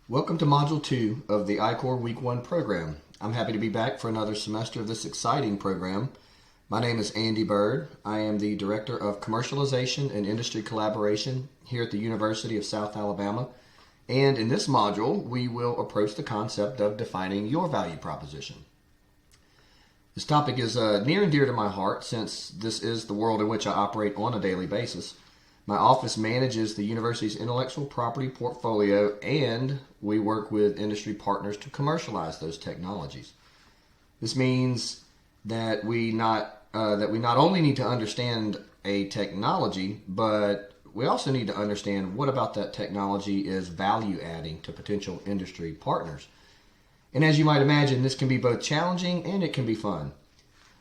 Welcome to Module 2 of the I-Corps Week 1 program. I'm happy to be back for another semester of this exciting program. My name is Andy Byrd. I am the Director of Commercialization and Industry Collaboration here at the University of South Alabama. And in this module, we will approach the concept of defining your value proposition. This topic is near and dear to my heart since this is the world in which I operate on a daily basis. My office manages the university's intellectual property portfolio, and we work with industry partners to commercialize those technologies. This means that we not only need to understand a technology, but we also need to understand what about that technology is value adding to potential industry partners. And as you might imagine, this can be both challenging and it can be fun.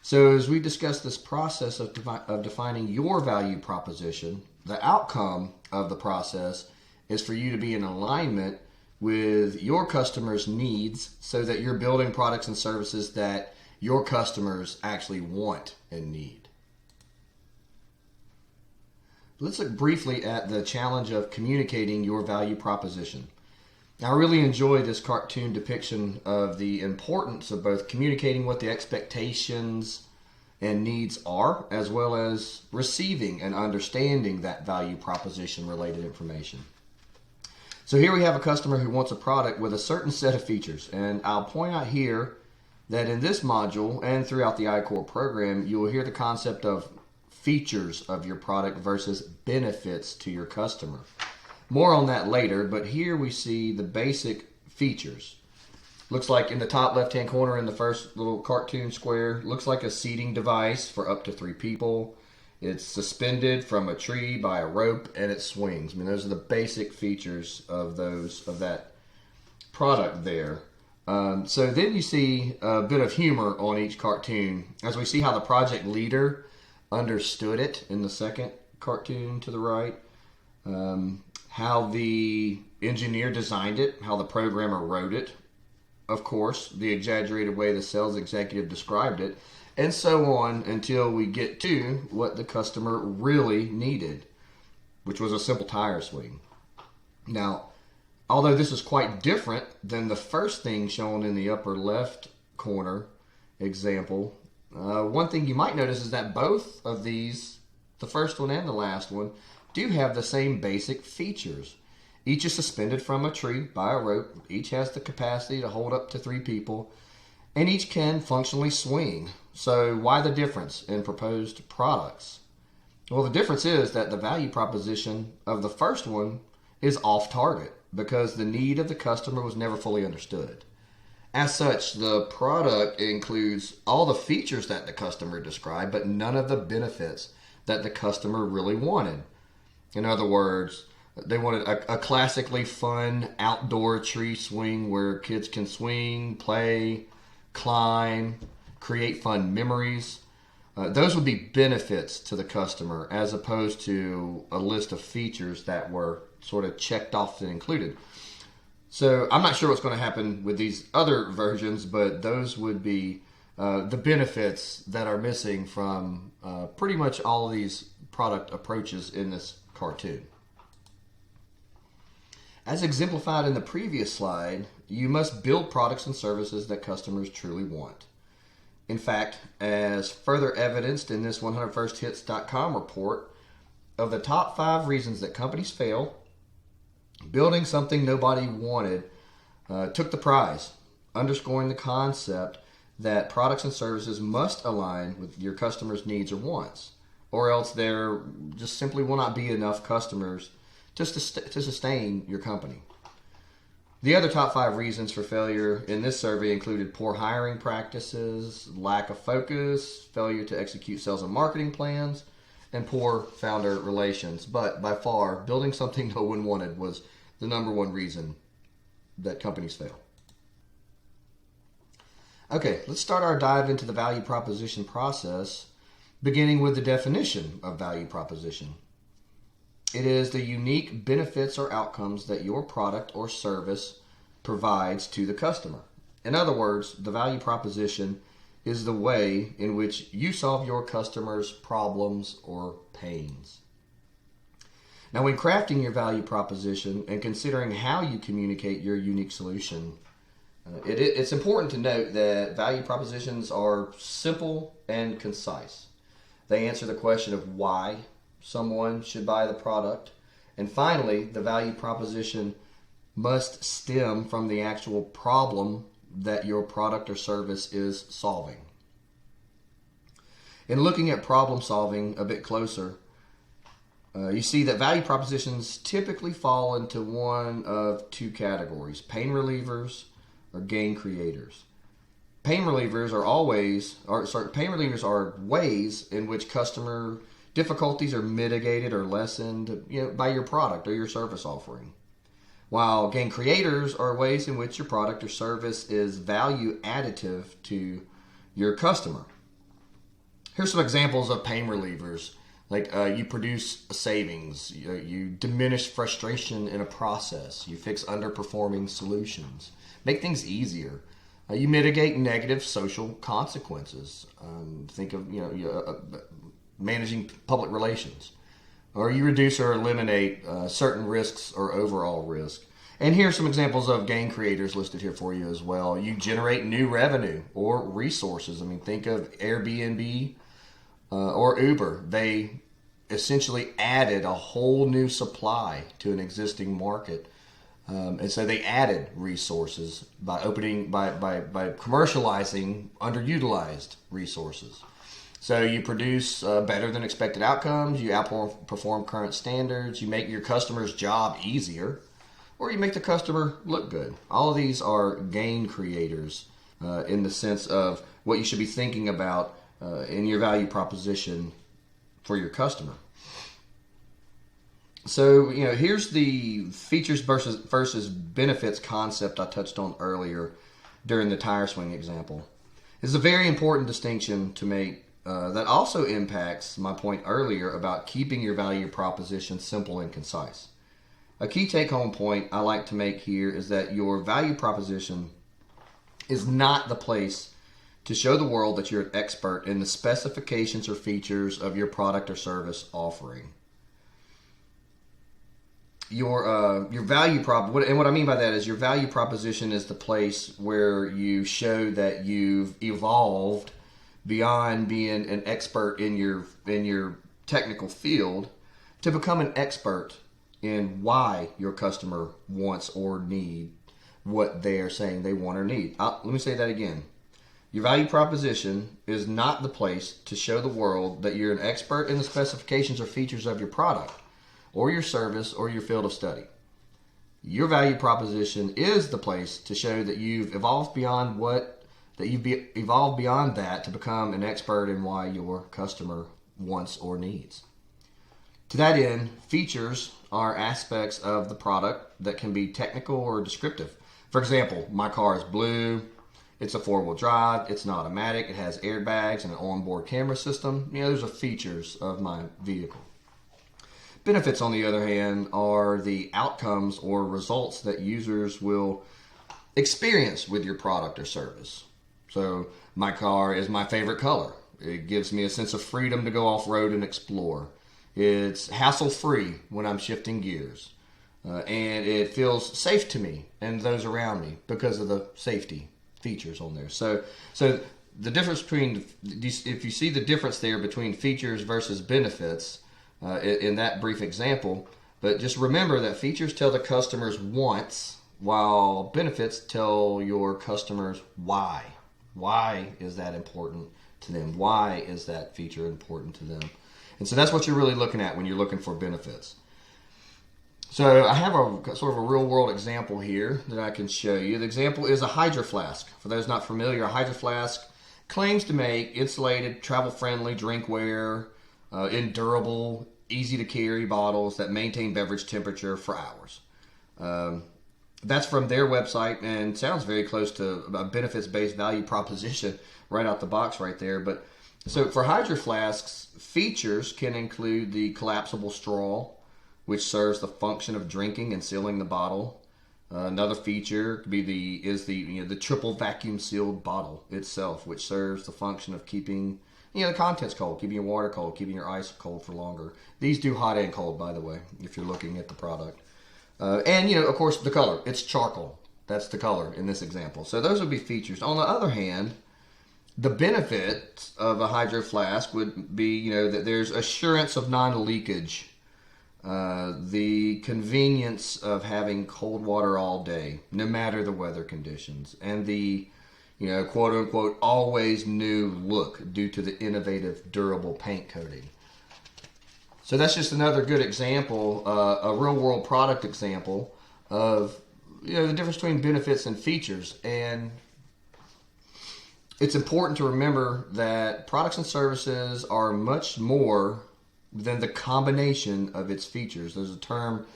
So as we discuss this process of defining your value proposition, the outcome of the process is for you to be in alignment with your customers' needs so that you're building products and services that your customers actually want and need. Let's look briefly at the challenge of communicating your value proposition. Now, I really enjoy this cartoon depiction of the importance of both communicating what the expectations and needs are, as well as receiving and understanding that value proposition related information. So here we have a customer who wants a product with a certain set of features, and I'll point out here that in this module and throughout the I-Corps program, you will hear the concept of features of your product versus benefits to your customer. More on that later, but here we see the basic features. Looks like in the top left-hand corner in the first little cartoon square, looks like a seating device for up to 3 people. It's suspended from a tree by a rope and it swings. I mean, those are the basic features of that product there. So then you see a bit of humor on each cartoon as we see how the project leader understood it in the second cartoon to the right. How the engineer designed it, how the programmer wrote it, of course, the exaggerated way the sales executive described it, and so on until we get to what the customer really needed, which was a simple tire swing. Now, although this is quite different than the first thing shown in the upper left corner example, one thing you might notice is that both of these, the first one and the last one, do have the same basic features. Each is suspended from a tree by a rope. Each has the capacity to hold up to 3 people, and each can functionally swing. So why the difference in proposed products? Well, the difference is that the value proposition of the first one is off target because the need of the customer was never fully understood. As such, the product includes all the features that the customer described, but none of the benefits that the customer really wanted. In other words, they wanted a classically fun outdoor tree swing where kids can swing, play, climb, create fun memories. Those would be benefits to the customer as opposed to a list of features that were sort of checked off and included. So I'm not sure what's going to happen with these other versions, but those would be the benefits that are missing from pretty much all of these product approaches in this cartoon. As exemplified in the previous slide, you must build products and services that customers truly want. In fact, as further evidenced in this 101sthits.com report, of the top 5 reasons that companies fail, building something nobody wanted took the prize, underscoring the concept that products and services must align with your customers' needs or wants, or else there just simply will not be enough customers to sustain your company. The other top 5 reasons for failure in this survey included poor hiring practices, lack of focus, failure to execute sales and marketing plans, and poor founder relations. But by far, building something no one wanted was the number one reason that companies fail. Okay, let's start our dive into the value proposition process, beginning with the definition of value proposition. It is the unique benefits or outcomes that your product or service provides to the customer. In other words, the value proposition is the way in which you solve your customers' problems or pains. Now, when crafting your value proposition and considering how you communicate your unique solution, it's important to note that value propositions are simple and concise. They answer the question of why someone should buy the product. And finally, the value proposition must stem from the actual problem that your product or service is solving. In looking at problem solving a bit closer, you see that value propositions typically fall into one of two categories: pain relievers or gain creators. Pain relievers are ways in which customer difficulties are mitigated or lessened, by your product or your service offering. While gain creators are ways in which your product or service is value additive to your customer. Here's some examples of pain relievers. Like you produce savings, you diminish frustration in a process, you fix underperforming solutions, make things easier. You mitigate negative social consequences. Think of managing public relations, or you reduce or eliminate certain risks or overall risk. And here's some examples of gain creators listed here for you as well. You generate new revenue or resources. Think of Airbnb or Uber. They essentially added a whole new supply to an existing market. And so they added resources by commercializing underutilized resources. So you produce better than expected outcomes, you outperform current standards, you make your customer's job easier, or you make the customer look good. All of these are gain creators in the sense of what you should be thinking about in your value proposition for your customer. So, here's the features versus benefits concept I touched on earlier during the tire swing example. It's a very important distinction to make that also impacts my point earlier about keeping your value proposition simple and concise. A key take-home point I like to make here is that your value proposition is not the place to show the world that you're an expert in the specifications or features of your product or service offering. Your value prop, and what I mean by that is your value proposition is the place where you show that you've evolved beyond being an expert in your technical field to become an expert in why your customer wants or need what they are saying they want or need. Let me say that again. Your value proposition is not the place to show the world that you're an expert in the specifications or features of your product or your service or your field of study. Your value proposition is the place to show that you've evolved beyond that to become an expert in why your customer wants or needs. To that end, features are aspects of the product that can be technical or descriptive. For example, my car is blue, it's a four-wheel drive, it's an automatic, it has airbags and an onboard camera system. Those are features of my vehicle. Benefits, on the other hand, are the outcomes or results that users will experience with your product or service. So my car is my favorite color. It gives me a sense of freedom to go off-road and explore. It's hassle-free when I'm shifting gears. And it feels safe to me and those around me because of the safety features on there. So the difference between, if you see the difference there between features versus benefits, in that brief example, but just remember that features tell the customers wants, while benefits tell your customers why. Why is that important to them? Why is that feature important to them? And so that's what you're really looking at when you're looking for benefits. So I have a sort of a real world example here that I can show you. The example is a Hydro Flask. For those not familiar, a Hydro Flask claims to make insulated, travel-friendly drinkware in durable, easy-to-carry bottles that maintain beverage temperature for hours. That's from their website and sounds very close to a benefits-based value proposition right out the box right there. But so for Hydro Flasks, features can include the collapsible straw, which serves the function of drinking and sealing the bottle. Another feature could be the triple vacuum sealed bottle itself, which serves the function of keeping the contents cold, keeping your water cold, keeping your ice cold for longer. These do hot and cold, by the way, if you're looking at the product. And, of course, the color. It's charcoal. That's the color in this example. So those would be features. On the other hand, the benefit of a hydro flask would be, that there's assurance of non-leakage, the convenience of having cold water all day, no matter the weather conditions, and the, quote-unquote, always new look due to the innovative, durable paint coating. So that's just another good example, a real-world product example of, the difference between benefits and features. And it's important to remember that products and services are much more than the combination of its features. There's a term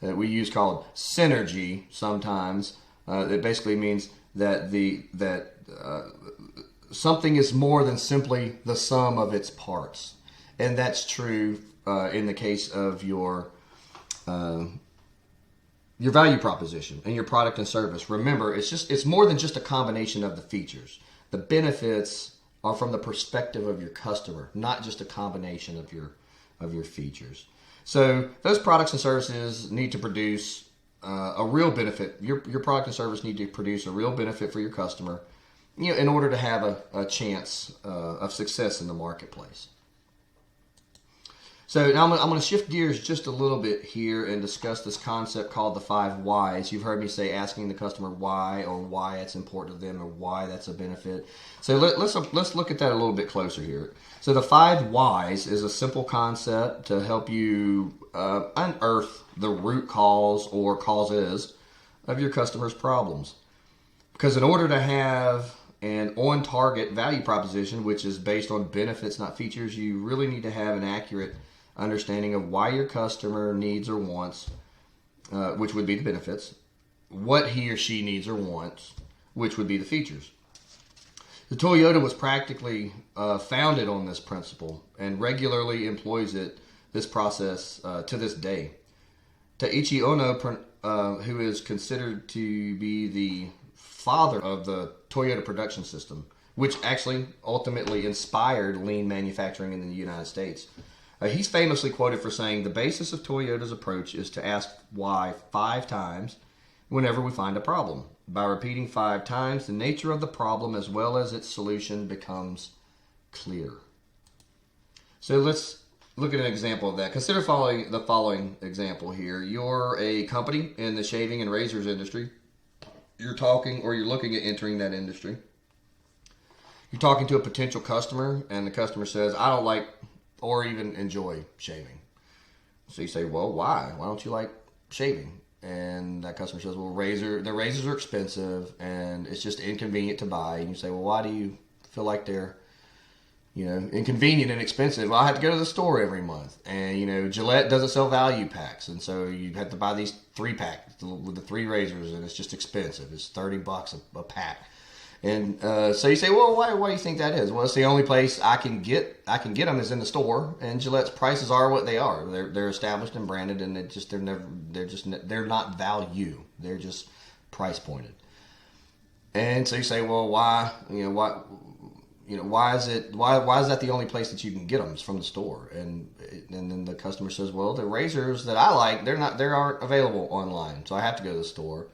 that we use called synergy sometimes. That basically means that something is more than simply the sum of its parts. And that's true in the case of your value proposition and your product and service. Remember, it's more than just a combination of the features. The benefits are from the perspective of your customer, not just a combination of your features. So those products and services need to produce a real benefit. Your product and service need to produce a real benefit for your customer, in order to have a chance of success in the marketplace. So now I'm going to shift gears just a little bit here and discuss this concept called the 5 whys. You've heard me say asking the customer why, or why it's important to them, or why that's a benefit. So let's look at that a little bit closer here. So the 5 whys is a simple concept to help you unearth the root cause or causes of your customer's problems. Because in order to have an on-target value proposition, which is based on benefits, not features, you really need to have an accurate understanding of why your customer needs or wants, which would be the benefits, what he or she needs or wants, which would be the features. The Toyota was practically founded on this principle and regularly employs this process to this day. Taiichi Ohno, who is considered to be the father of the Toyota production system, which actually ultimately inspired lean manufacturing in the United States. He's famously quoted for saying, "The basis of Toyota's approach is to ask why 5 times whenever we find a problem. By repeating 5 times, the nature of the problem as well as its solution becomes clear." So let's look at an example of that. Consider the following example here. You're a company in the shaving and razors industry. You're looking at entering that industry. You're talking to a potential customer, and the customer says, "I don't like or even enjoy shaving." So you say, "Well, why? Why don't you like shaving?" And that customer says, "Well, the razors are expensive and it's just inconvenient to buy." And you say, "Well, why do you feel like they're, inconvenient and expensive?" "Well, I have to go to the store every month, and Gillette doesn't sell value packs, and so you have to buy these 3-pack with the 3 razors, and it's just expensive. It's $30 a pack." And so you say, "Well, why do you think that is?" "Well, it's the only place I can get them is in the store, and Gillette's prices are what they are. They're established and branded, and they're not value. They're just price pointed." And so you say, "Well, why is that the only place that you can get them? It's from the store." And then the customer says, "Well, the razors that I like, they aren't available online, so I have to go to the store.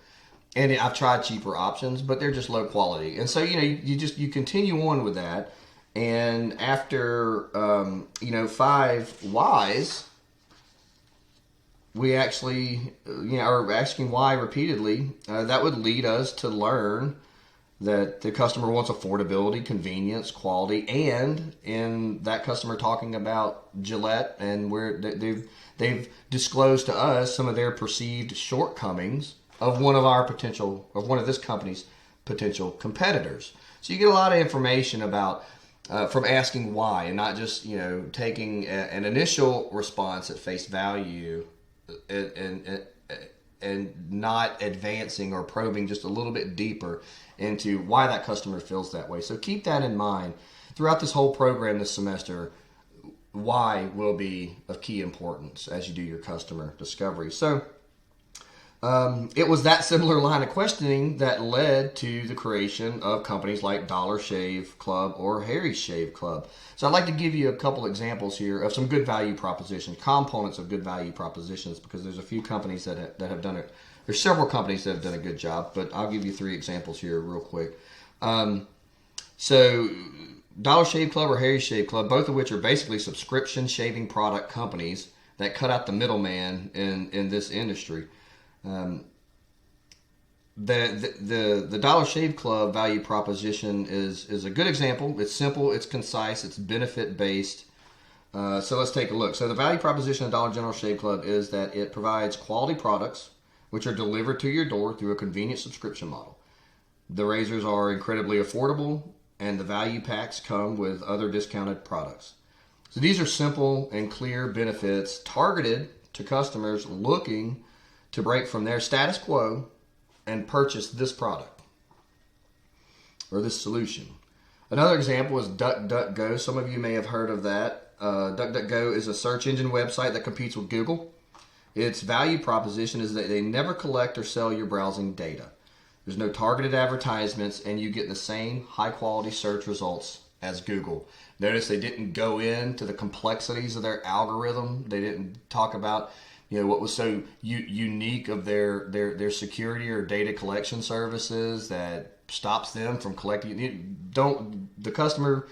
And I've tried cheaper options, but they're just low quality." And so, you continue on with that. And after, 5 whys, we actually, are asking why repeatedly. That would lead us to learn that the customer wants affordability, convenience, quality, and in that customer talking about Gillette, and where they've disclosed to us some of their perceived shortcomings of one of this company's potential competitors. So you get a lot of information about from asking why, and not just taking an initial response at face value and not advancing or probing just a little bit deeper into why that customer feels that way. So keep that in mind throughout this whole program this semester. Why will be of key importance as you do your customer discovery. So It was that similar line of questioning that led to the creation of companies like Dollar Shave Club or Harry's Shave Club. So I'd like to give you a couple examples here of some good value propositions, components of good value propositions, because there's a few companies that have done it. There's several companies that have done a good job, but I'll give you 3 examples here real quick. So Dollar Shave Club or Harry's Shave Club, both of which are basically subscription shaving product companies that cut out the middleman in this industry. The Dollar Shave Club value proposition is a good example. It's simple, it's concise, it's benefit based. So let's take a look. So the value proposition of Dollar General Shave Club is that it provides quality products which are delivered to your door through a convenient subscription model. The razors are incredibly affordable, and the value packs come with other discounted products. So these are simple and clear benefits targeted to customers looking to break from their status quo and purchase this product or this solution. Another example is DuckDuckGo. Some of you may have heard of that. DuckDuckGo is a search engine website that competes with Google. Its value proposition is that they never collect or sell your browsing data. There's no targeted advertisements, and you get the same high-quality search results as Google. Notice they didn't go into the complexities of their algorithm. They didn't talk about what was so unique of their security or data collection services that stops them from collecting. The customer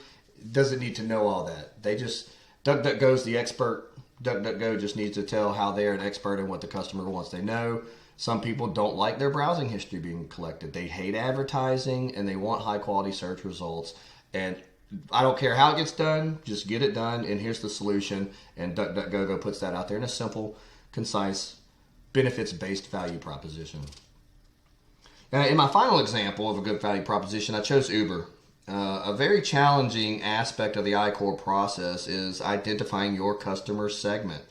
doesn't need to know all that. They just, DuckDuckGo's the expert. DuckDuckGo just needs to tell how they're an expert in what the customer wants. They know some people don't like their browsing history being collected. They hate advertising and they want high quality search results. And I don't care how it gets done, just get it done, and here's the solution. And DuckDuckGo puts that out there in a simple, concise, benefits-based value proposition. Now, in my final example of a good value proposition, I chose Uber. A very challenging aspect of the I-Core process is identifying your customer segment.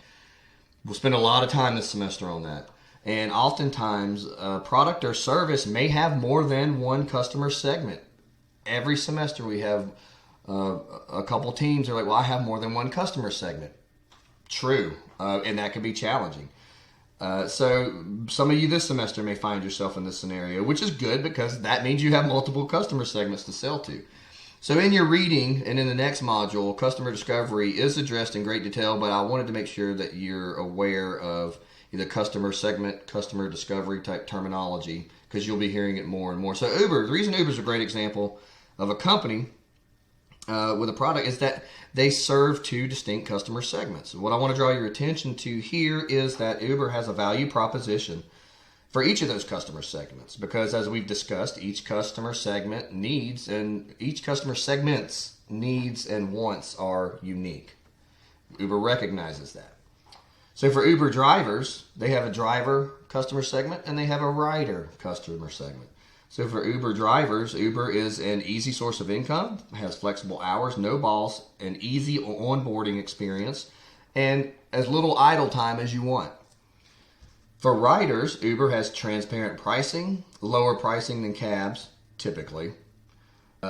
We'll spend a lot of time this semester on that. And oftentimes, a product or service may have more than one customer segment. Every semester we have a couple teams are like, well, I have more than one customer segment. True, and that can be challenging. So some of you this semester may find yourself in this scenario, which is good because that means you have multiple customer segments to sell to. So in your reading and in the next module, customer discovery is addressed in great detail, but I wanted to make sure that you're aware of either customer segment, customer discovery type terminology, because you'll be hearing it more and more. So Uber, the reason Uber is a great example of a company with a product is that they serve 2 distinct customer segments. What I want to draw your attention to here is that Uber has a value proposition for each of those customer segments, because as we've discussed, each customer segment's needs and wants are unique. Uber recognizes that. So for Uber drivers, they have a driver customer segment and they have a rider customer segment. So for Uber drivers, Uber is an easy source of income, has flexible hours, no balls, an easy onboarding experience, and as little idle time as you want. For riders, Uber has transparent pricing, lower pricing than cabs, typically.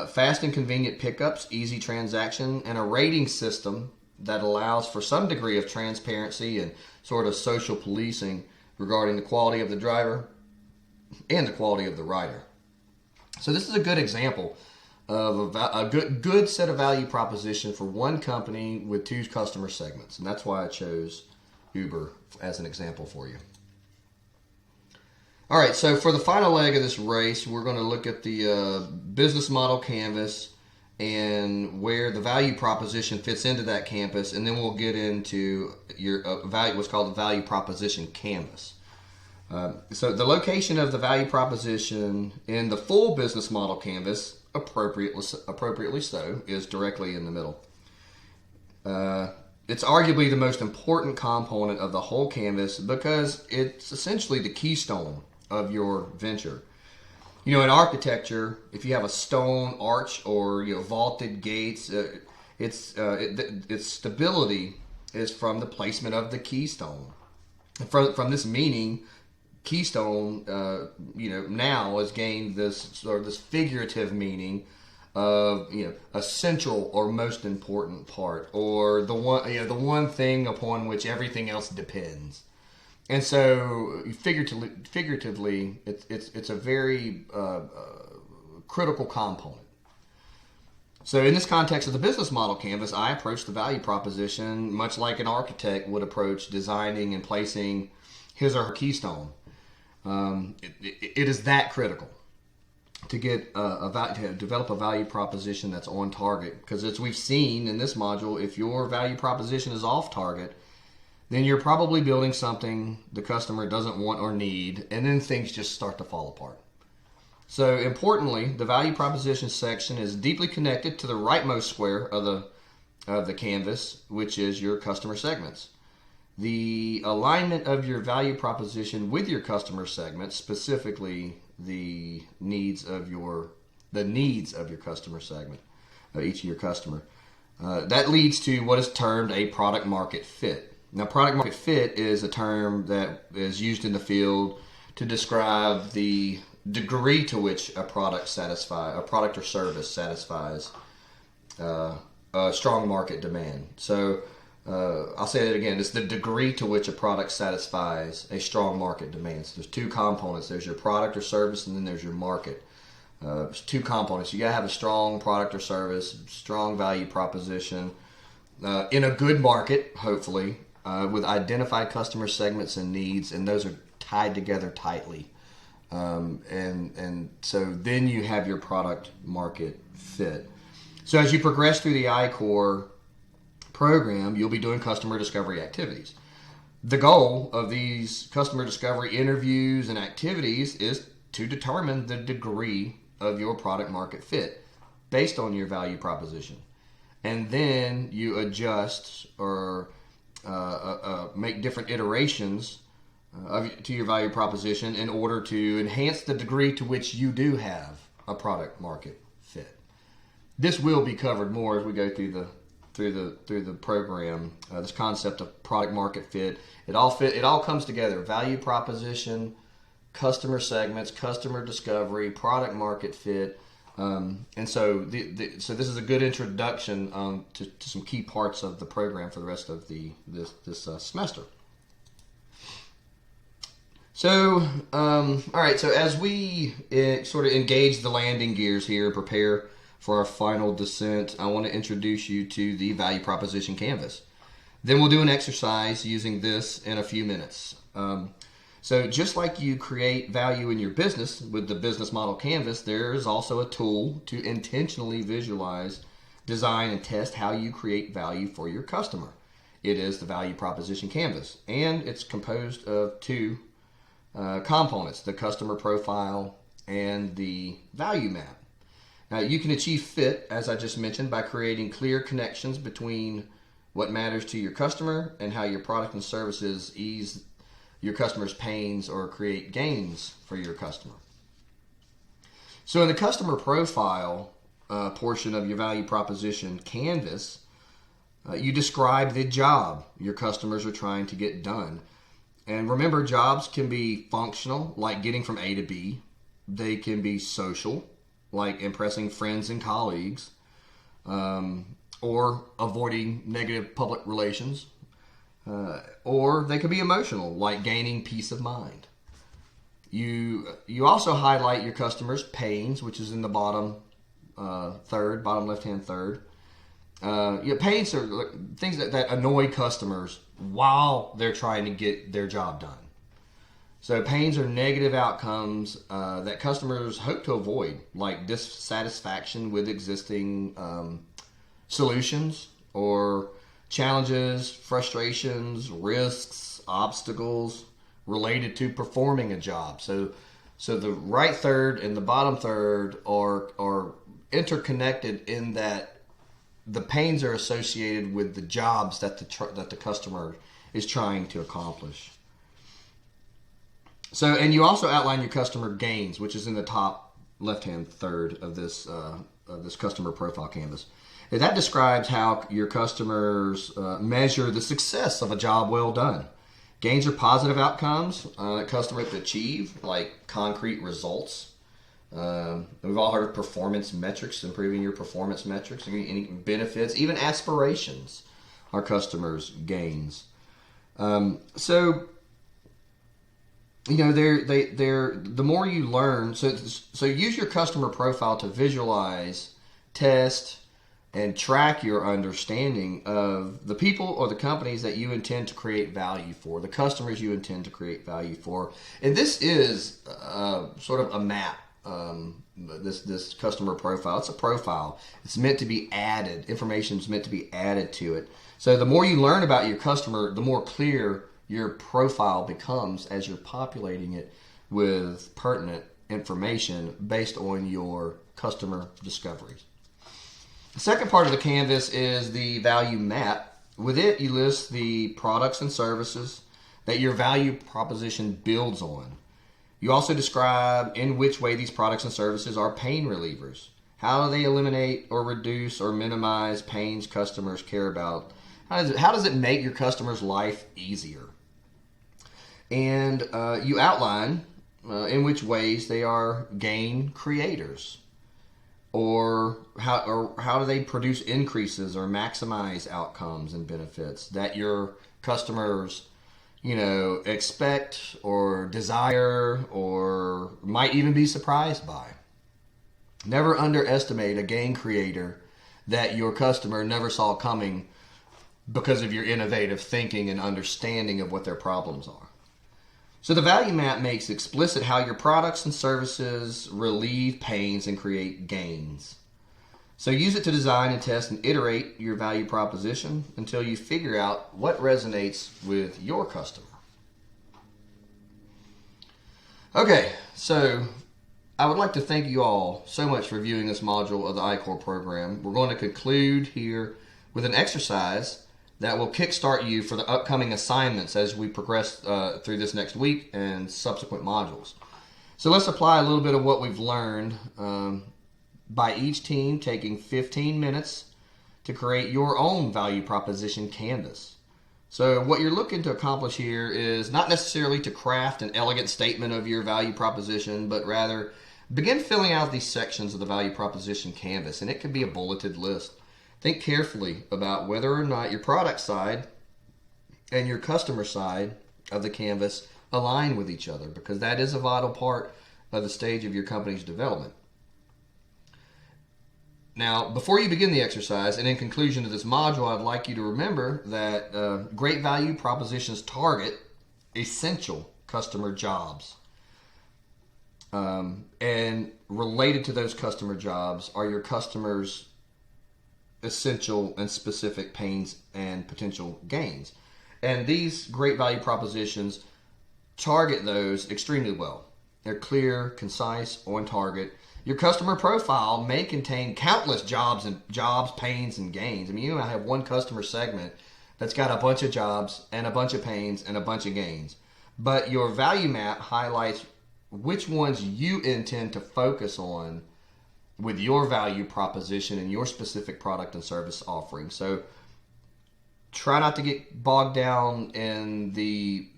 Fast and convenient pickups, easy transaction, and a rating system that allows for some degree of transparency and sort of social policing regarding the quality of the driver and the quality of the rider. So this is a good example of a good set of value proposition for one company with 2 customer segments. And that's why I chose Uber as an example for you. All right, so for the final leg of this race, we're going to look at the business model canvas and where the value proposition fits into that canvas, and then we'll get into your what's called the value proposition canvas. So the location of the value proposition in the full business model canvas, appropriately so, is directly in the middle. It's arguably the most important component of the whole canvas because it's essentially the keystone of your venture. In architecture, if you have a stone arch or vaulted gates, its stability is from the placement of the keystone. From this meaning, keystone, now has gained this figurative meaning of a central or most important part, or the one thing upon which everything else depends. And so figuratively, it's a very critical component. So in this context of the business model canvas, I approach the value proposition much like an architect would approach designing and placing his or her keystone. It is that critical to get to develop a value proposition that's on target. Because as we've seen in this module, if your value proposition is off target, then you're probably building something the customer doesn't want or need, and then things just start to fall apart. So importantly, the value proposition section is deeply connected to the rightmost square of the canvas, which is your customer segments. The alignment of your value proposition with your customer segments, specifically the needs of your customer segment, each of your customer, that leads to what is termed a product market fit. Now, product market fit is a term that is used in the field to describe the degree to which a product or service satisfies a strong market demand. So I'll say that again. It's the degree to which a product satisfies a strong market demand. So there's two components. There's your product or service, and then there's your market. There's two components. You got to have a strong product or service, strong value proposition, in a good market, hopefully, with identified customer segments and needs, and those are tied together tightly. And so then you have your product market fit. So as you progress through the I-Core program, you'll be doing customer discovery activities. The goal of these customer discovery interviews and activities is to determine the degree of your product market fit based on your value proposition. And then you adjust or make different iterations to your value proposition in order to enhance the degree to which you do have a product market fit. This will be covered more as we go through the program. This concept of product market fit. It all comes together: value proposition, customer segments, customer discovery, product market fit. And so this is a good introduction to some key parts of the program for the rest of this semester. So, all right, so as we sort of engage the landing gears here, prepare for our final descent, I want to introduce you to the value proposition canvas. Then we'll do an exercise using this in a few minutes. So just like you create value in your business with the business model canvas, there is also a tool to intentionally visualize, design, and test how you create value for your customer. It is the value proposition canvas, and it's composed of two components: the customer profile and the value map. Now, you can achieve fit, as I just mentioned, by creating clear connections between what matters to your customer and how your product and services ease your customer's pains or create gains for your customer. So in the customer profile portion of your value proposition canvas, you describe the job your customers are trying to get done. And remember, jobs can be functional, like getting from A to B. They can be social, like impressing friends and colleagues, or avoiding negative public relations. Or they could be emotional, like gaining peace of mind. You also highlight your customers' pains, which is in the bottom left-hand third. Pains are things that annoy customers while they're trying to get their job done. So pains are negative outcomes that customers hope to avoid, like dissatisfaction with existing solutions, or challenges, frustrations, risks, obstacles related to performing a job. So the right third and the bottom third are interconnected in that the pains are associated with the jobs that the customer is trying to accomplish. So, and you also outline your customer gains, which is in the top left-hand third of this customer profile canvas. And that describes how your customers measure the success of a job well done. Gains are positive outcomes that customers achieve, like concrete results. We've all heard of performance metrics, improving your performance metrics, any benefits, even aspirations are customers' gains. So you know, they're the more you learn. So use your customer profile to visualize, test, and track your understanding of the people or the companies that you intend to create value for, the customers you intend to create value for. And this is sort of a map. This customer profile, it's a profile. It's meant to be added. Information is meant to be added to it. So the more you learn about your customer, the more clear your profile becomes as you're populating it with pertinent information based on your customer discoveries. The second part of the canvas is the value map. With it, you list the products and services that your value proposition builds on. You also describe in which way these products and services are pain relievers. How do they eliminate or reduce or minimize pains customers care about? How does it make your customer's life easier? And you outline in which ways they are gain creators, or how do they produce increases or maximize outcomes and benefits that your customers, you know, expect or desire or might even be surprised by. Never underestimate a gain creator that your customer never saw coming because of your innovative thinking and understanding of what their problems are. So the value map makes explicit how your products and services relieve pains and create gains. So use it to design and test and iterate your value proposition until you figure out what resonates with your customer. Okay, so I would like to thank you all so much for viewing this module of the I-Core program. We're going to conclude here with an exercise that will kickstart you for the upcoming assignments as we progress through this next week and subsequent modules. So let's apply a little bit of what we've learned by each team taking 15 minutes to create your own value proposition canvas. So what you're looking to accomplish here is not necessarily to craft an elegant statement of your value proposition, but rather begin filling out these sections of the value proposition canvas, and it could be a bulleted list. Think carefully about whether or not your product side and your customer side of the canvas align with each other, because that is a vital part of the stage of your company's development. Now, before you begin the exercise and in conclusion to this module, I'd like you to remember that great value propositions target essential customer jobs. And related to those customer jobs are your customers' essential and specific pains and potential gains. And these great value propositions target those extremely well. They're clear, concise, on target. Your customer profile may contain countless jobs, pains, and gains. I mean, you might have one customer segment that's got a bunch of jobs and a bunch of pains and a bunch of gains. But your value map highlights which ones you intend to focus on with your value proposition and your specific product and service offering. So try not to get bogged down in the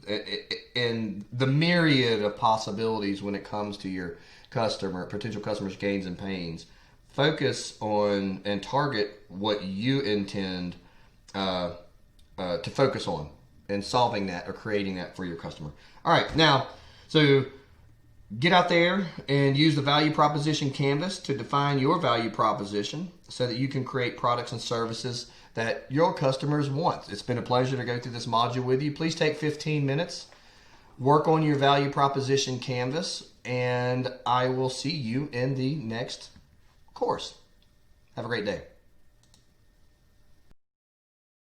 myriad of possibilities when it comes to your potential customers' gains and pains. Focus on and target what you intend to focus on in solving that or creating that for your customer. All right, now, so get out there and use the value proposition canvas to define your value proposition so that you can create products and services that your customers want. It's been a pleasure to go through this module with you. Please take 15 minutes, work on your value proposition canvas, and I will see you in the next course. Have a great day.